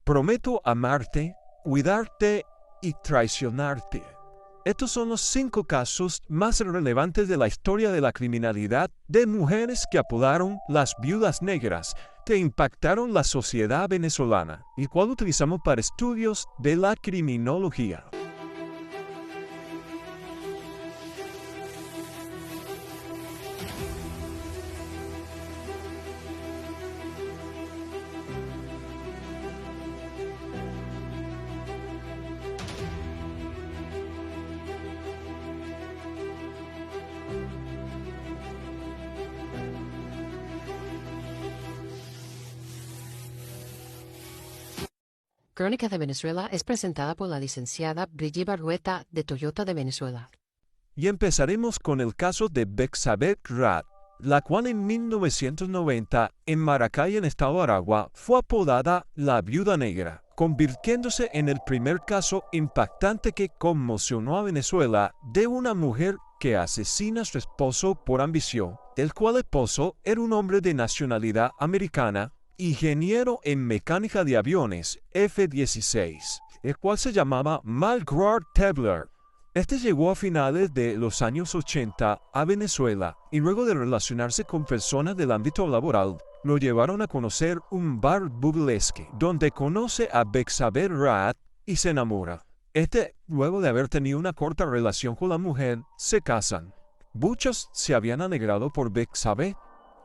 Prometo amarte, cuidarte y traicionarte. Estos son los 5 casos más relevantes de la historia de la criminalidad de mujeres que apodaron las viudas negras, que impactaron la sociedad venezolana y cual utilizamos para estudios de la criminología. Crónica de Venezuela es presentada por la licenciada Brigitte Barrueta de Toyota de Venezuela. Y empezaremos con el caso de Bexabeth Raad, la cual en 1990 en Maracay, en estado Aragua, fue apodada la Viuda Negra, convirtiéndose en el primer caso impactante que conmocionó a Venezuela de una mujer que asesina a su esposo por ambición, el cual esposo era un hombre de nacionalidad americana, ingeniero en mecánica de aviones F-16, el cual se llamaba Margrard Tebler. Este llegó a finales de los años 80 a Venezuela y luego de relacionarse con personas del ámbito laboral, lo llevaron a conocer un bar burlesque, donde conoce a Bexabeth Raad y se enamora. Luego de haber tenido una corta relación con la mujer, se casan. Muchos se habían alegrado por Bexabeth,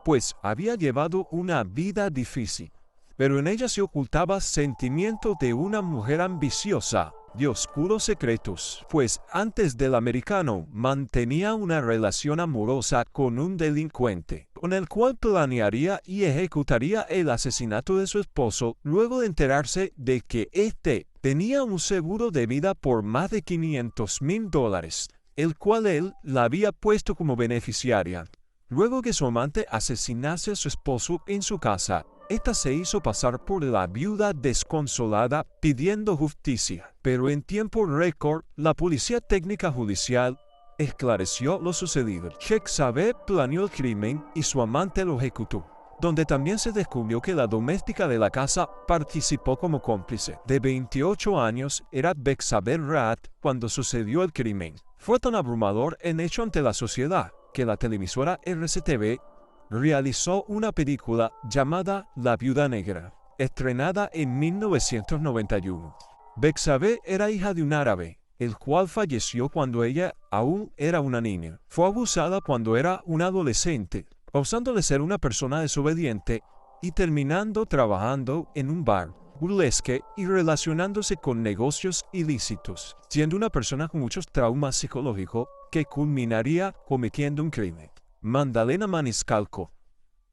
pues había llevado una vida difícil, pero en ella se ocultaba sentimiento de una mujer ambiciosa, de oscuros secretos, pues antes del americano mantenía una relación amorosa con un delincuente, con el cual planearía y ejecutaría el asesinato de su esposo luego de enterarse de que éste tenía un seguro de vida por más de $500,000, el cual él la había puesto como beneficiaria. Luego que su amante asesinase a su esposo en su casa, esta se hizo pasar por la viuda desconsolada pidiendo justicia. Pero en tiempo récord, la Policía Técnica Judicial esclareció lo sucedido. Bexabeth planeó el crimen y su amante lo ejecutó, donde también se descubrió que la doméstica de la casa participó como cómplice. De 28 años era Bexabeth Raad cuando sucedió el crimen. Fue tan abrumador el hecho ante la sociedad que la televisora RCTV realizó una película llamada La Viuda Negra, estrenada en 1991. Bexabeth era hija de un árabe, el cual falleció cuando ella aún era una niña. Fue abusada cuando era una adolescente, causándole ser una persona desobediente y terminando trabajando en un bar burlesque y relacionándose con negocios ilícitos, siendo una persona con muchos traumas psicológicos que culminaría cometiendo un crimen. Maddalena Maniscalco,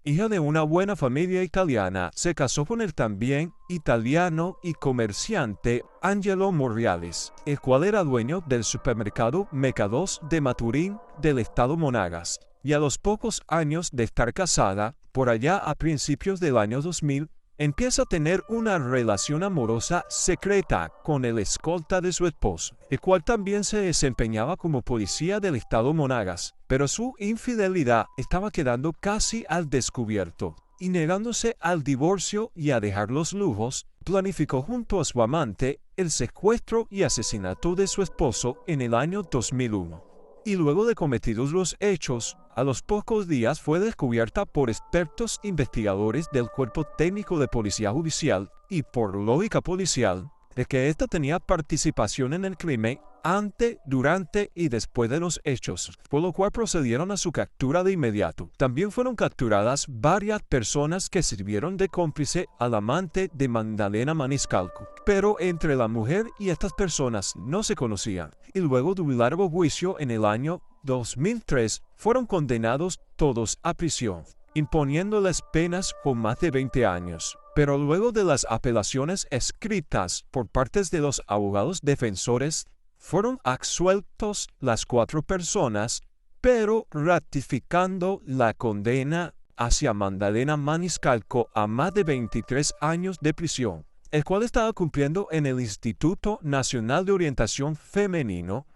hija de una buena familia italiana, se casó con el también italiano y comerciante Angelo Morreales, el cual era dueño del supermercado Mercados de Maturín del estado Monagas, y a los pocos años de estar casada, por allá a principios del año 2000, empieza a tener una relación amorosa secreta con el escolta de su esposo, el cual también se desempeñaba como policía del estado Monagas, pero su infidelidad estaba quedando casi al descubierto, y negándose al divorcio y a dejar los lujos, planificó junto a su amante el secuestro y asesinato de su esposo en el año 2001. Y luego de cometidos los hechos, a los pocos días fue descubierta por expertos investigadores del Cuerpo Técnico de Policía Judicial y por lógica policial de que ésta tenía participación en el crimen antes, durante y después de los hechos, por lo cual procedieron a su captura de inmediato. También fueron capturadas varias personas que sirvieron de cómplice al amante de Maddalena Maniscalco, pero entre la mujer y estas personas no se conocían, y luego de un largo juicio en el año 2003 fueron condenados todos a prisión, imponiéndoles penas por más de 20 años. Pero luego de las apelaciones escritas por partes de los abogados defensores, fueron absueltos las 4 personas, pero ratificando la condena hacia Maddalena Maniscalco a más de 23 años de prisión, el cual estaba cumpliendo en el Instituto Nacional de Orientación Femenino,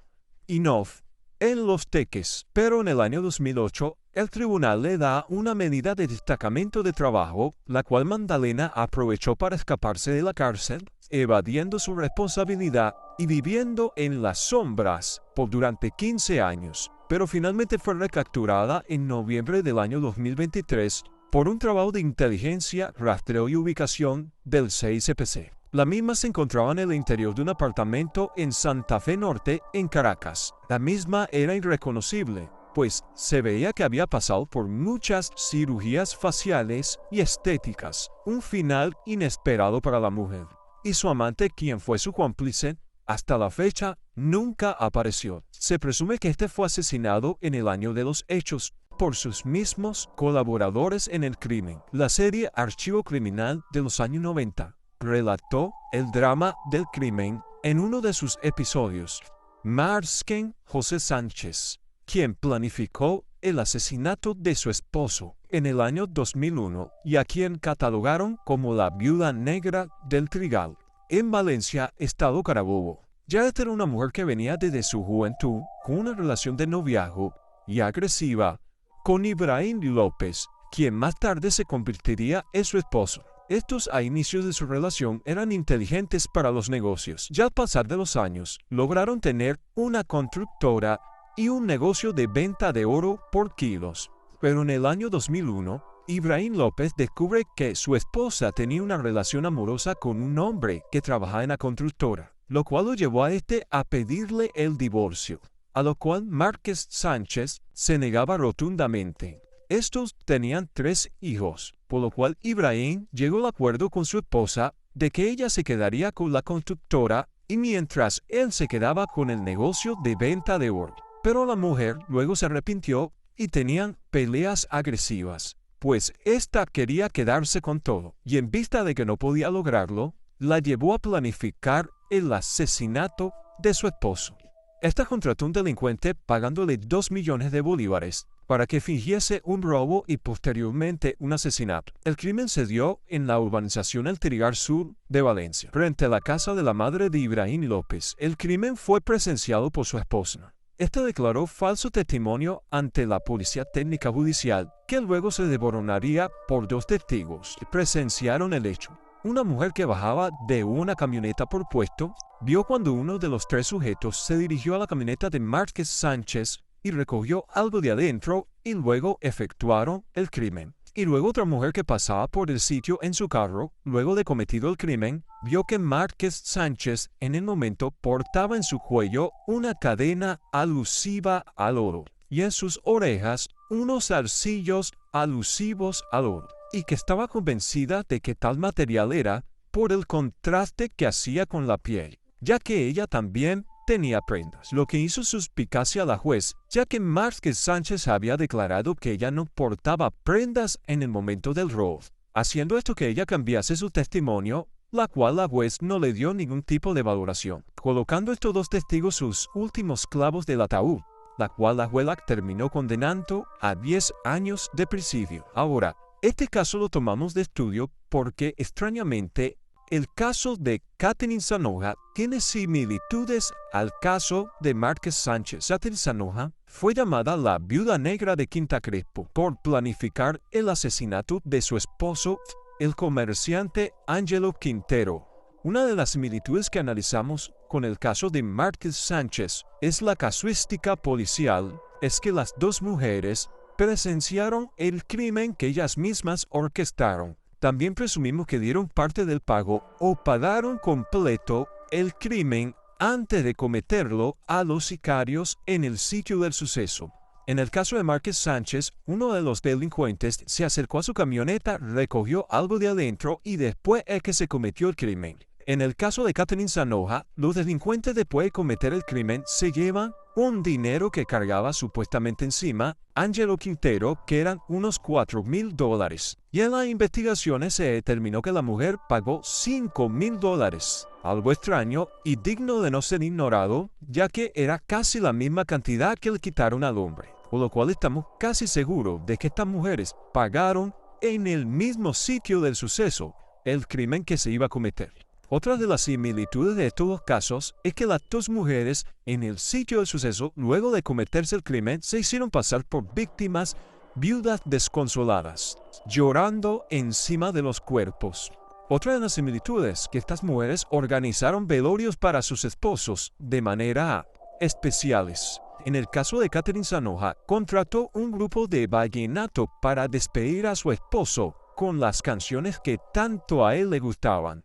INOF, en Los Teques. Pero en el año 2008, El tribunal le da una medida de destacamento de trabajo, la cual Magdalena aprovechó para escaparse de la cárcel, evadiendo su responsabilidad y viviendo en las sombras por durante 15 años, pero finalmente fue recapturada en noviembre del año 2023 por un trabajo de inteligencia, rastreo y ubicación del CICPC. La misma se encontraba en el interior de un apartamento en Santa Fe Norte, en Caracas. La misma era irreconocible, pues se veía que había pasado por muchas cirugías faciales y estéticas, un final inesperado para la mujer. Y su amante, quien fue su cómplice, hasta la fecha nunca apareció. Se presume que este fue asesinado en el año de los hechos por sus mismos colaboradores en el crimen. La serie Archivo Criminal de los años 90 relató el drama del crimen en uno de sus episodios. Marsken José Sánchez, quien planificó el asesinato de su esposo en el año 2001 y a quien catalogaron como la viuda negra del Trigal, en Valencia, estado Carabobo. Ya era una mujer que venía desde su juventud con una relación de noviazgo y agresiva con Ibrahim López, quien más tarde se convertiría en su esposo. Estos a inicios de su relación eran inteligentes para los negocios. Ya al pasar de los años, lograron tener una constructora y un negocio de venta de oro por kilos. Pero en el año 2001, Ibrahim López descubre que su esposa tenía una relación amorosa con un hombre que trabajaba en la constructora, lo cual lo llevó a a pedirle el divorcio, a lo cual Márquez Sánchez se negaba rotundamente. Estos tenían 3 hijos, por lo cual Ibrahim llegó al acuerdo con su esposa de que ella se quedaría con la constructora y mientras él se quedaba con el negocio de venta de oro. Pero la mujer luego se arrepintió y tenían peleas agresivas, pues ésta quería quedarse con todo, y en vista de que no podía lograrlo, la llevó a planificar el asesinato de su esposo. Esta contrató a un delincuente pagándole 2 millones de bolívares para que fingiese un robo y posteriormente un asesinato. El crimen se dio en la urbanización El Trigal Sur de Valencia, frente a la casa de la madre de Ibrahim López. El crimen fue presenciado por su esposa. Esta declaró falso testimonio ante la Policía Técnica Judicial, que luego se desmoronaría por 2 testigos que presenciaron el hecho. Una mujer que bajaba de una camioneta por puesto vio cuando uno de los 3 sujetos se dirigió a la camioneta de Márquez Sánchez y recogió algo de adentro y luego efectuaron el crimen. Y luego otra mujer que pasaba por el sitio en su carro, luego de cometido el crimen, vio que Márquez Sánchez en el momento portaba en su cuello una cadena alusiva al oro y en sus orejas unos zarcillos alusivos al oro, y que estaba convencida de que tal material era por el contraste que hacía con la piel, ya que ella también tenía prendas, lo que hizo suspicacia a la juez, ya que Márquez Sánchez había declarado que ella no portaba prendas en el momento del robo, haciendo esto que ella cambiase su testimonio, la cual la juez no le dio ningún tipo de valoración, colocando estos 2 testigos sus últimos clavos del ataúd, la cual la jueza terminó condenando a 10 años de presidio. Ahora, este caso lo tomamos de estudio porque extrañamente el caso de Catherine Zanoja tiene similitudes al caso de Márquez Sánchez. Catherine Zanoja fue llamada la viuda negra de Quinta Crespo por planificar el asesinato de su esposo, el comerciante Ángelo Quintero. Una de las similitudes que analizamos con el caso de Márquez Sánchez es la casuística policial, es que las 2 mujeres presenciaron el crimen que ellas mismas orquestaron. También presumimos que dieron parte del pago o pagaron completo el crimen antes de cometerlo a los sicarios en el sitio del suceso. En el caso de Márquez Sánchez, uno de los delincuentes se acercó a su camioneta, recogió algo de adentro y después es que se cometió el crimen. En el caso de Catherine Zanoja, los delincuentes después de cometer el crimen se llevan un dinero que cargaba supuestamente encima Ángelo Quintero, que eran unos $4,000. Y en las investigaciones se determinó que la mujer pagó $5,000, algo extraño y digno de no ser ignorado, ya que era casi la misma cantidad que le quitaron al hombre. Por lo cual estamos casi seguros de que estas mujeres pagaron en el mismo sitio del suceso el crimen que se iba a cometer. Otra de las similitudes de estos 2 casos es que las 2 mujeres en el sitio del suceso, luego de cometerse el crimen, se hicieron pasar por víctimas viudas desconsoladas, llorando encima de los cuerpos. Otra de las similitudes que estas mujeres organizaron velorios para sus esposos de manera especiales. En el caso de Catherine Zanoja, contrató un grupo de vallenato para despedir a su esposo con las canciones que tanto a él le gustaban.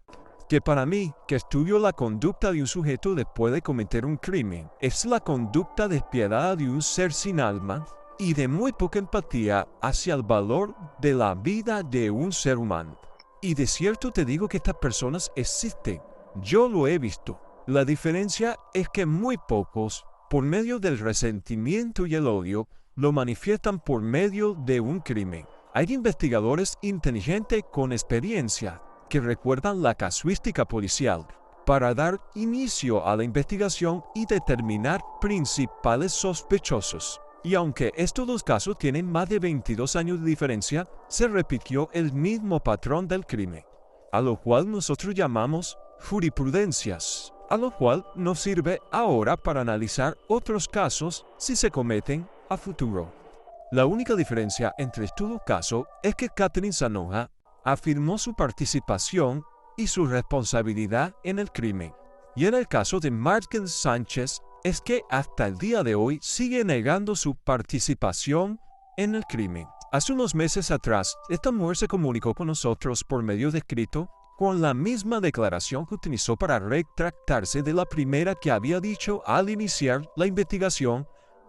Que para mí, que estudio la conducta de un sujeto después de cometer un crimen, es la conducta despiadada de un ser sin alma y de muy poca empatía hacia el valor de la vida de un ser humano. Y de cierto te digo que estas personas existen. Yo lo he visto. La diferencia es que muy pocos, por medio del resentimiento y el odio, lo manifiestan por medio de un crimen. Hay investigadores inteligentes con experiencia que recuerdan la casuística policial para dar inicio a la investigación y determinar principales sospechosos. Y aunque estos dos casos tienen más de 22 años de diferencia, se repitió el mismo patrón del crimen, a lo cual nosotros llamamos jurisprudencias, a lo cual nos sirve ahora para analizar otros casos si se cometen a futuro. La única diferencia entre estos dos casos es que Catherine Zanoja afirmó su participación y su responsabilidad en el crimen. Y en el caso de Markel Sánchez, es que hasta el día de hoy sigue negando su participación en el crimen. Hace unos meses atrás, esta mujer se comunicó con nosotros por medio de escrito con la misma declaración que utilizó para retractarse de la primera que había dicho al iniciar la investigación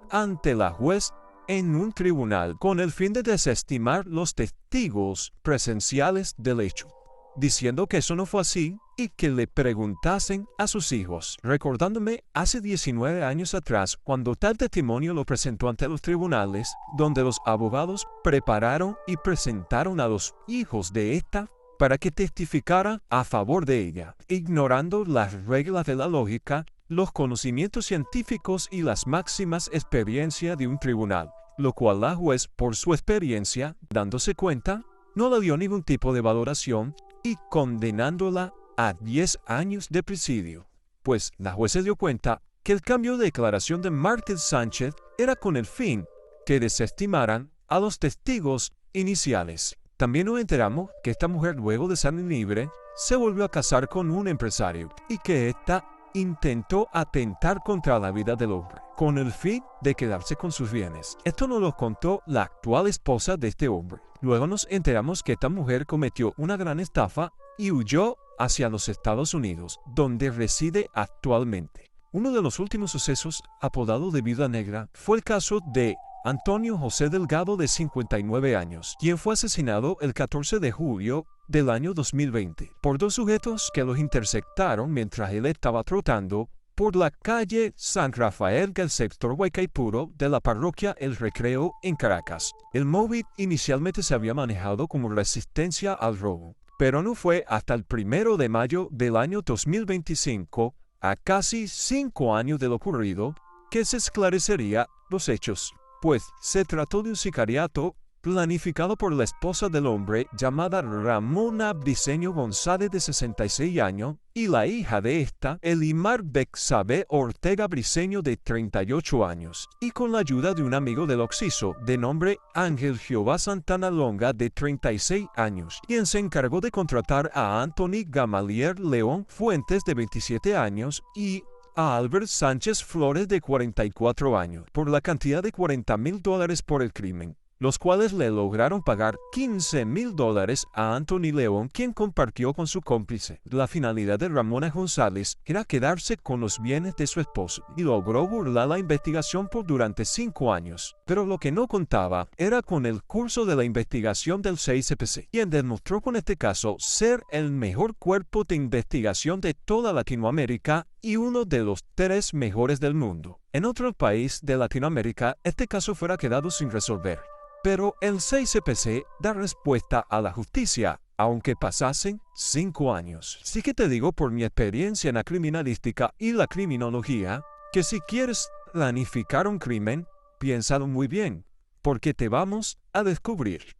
ante la juez en un tribunal con el fin de desestimar los testigos presenciales del hecho, diciendo que eso no fue así y que le preguntasen a sus hijos, recordándome hace 19 años atrás cuando tal testimonio lo presentó ante los tribunales, donde los abogados prepararon y presentaron a los hijos de esta para que testificara a favor de ella, ignorando las reglas de la lógica, los conocimientos científicos y las máximas experiencias de un tribunal, lo cual la juez, por su experiencia, dándose cuenta, no le dio ningún tipo de valoración y condenándola a 10 años de presidio. Pues la juez se dio cuenta que el cambio de declaración de Markel Sánchez era con el fin que desestimaran a los testigos iniciales. También nos enteramos que esta mujer, luego de salir libre, se volvió a casar con un empresario y que ésta intentó atentar contra la vida del hombre, con el fin de quedarse con sus bienes. Esto nos lo contó la actual esposa de este hombre. Luego nos enteramos que esta mujer cometió una gran estafa y huyó hacia los Estados Unidos, donde reside actualmente. Uno de los últimos sucesos, apodado de Viuda Negra, fue el caso de Antonio José Delgado, de 59 años, quien fue asesinado el 14 de julio del año 2020 por dos sujetos que los interceptaron mientras él estaba trotando por la calle San Rafael del sector Huaycaipuro de la parroquia El Recreo en Caracas. El móvil inicialmente se había manejado como resistencia al robo, pero no fue hasta el 1 de mayo del año 2025, a casi 5 años de lo ocurrido, que se esclarecería los hechos. Pues se trató de un sicariato planificado por la esposa del hombre llamada Ramona Briceño González, de 66 años, y la hija de esta, Elimar Bexabe Ortega Briceño, de 38 años, y con la ayuda de un amigo del Oxiso de nombre Ángel Jehová Santana Longa, de 36 años, quien se encargó de contratar a Anthony Gamaliel León Fuentes, de 27 años, y a Albert Sánchez Flores, de 44 años, por la cantidad de $40,000 por el crimen, los cuales le lograron pagar $15,000 a Anthony León, quien compartió con su cómplice. La finalidad de Ramona González era quedarse con los bienes de su esposo y logró burlar la investigación por durante 5 años. Pero lo que no contaba era con el curso de la investigación del CICPC, quien demostró con este caso ser el mejor cuerpo de investigación de toda Latinoamérica y uno de los 3 mejores del mundo. En otro país de Latinoamérica, este caso fuera quedado sin resolver. Pero el CICPC da respuesta a la justicia, aunque pasasen 5 años. Sí que te digo por mi experiencia en la criminalística y la criminología, que si quieres planificar un crimen, piénsalo muy bien, porque te vamos a descubrir.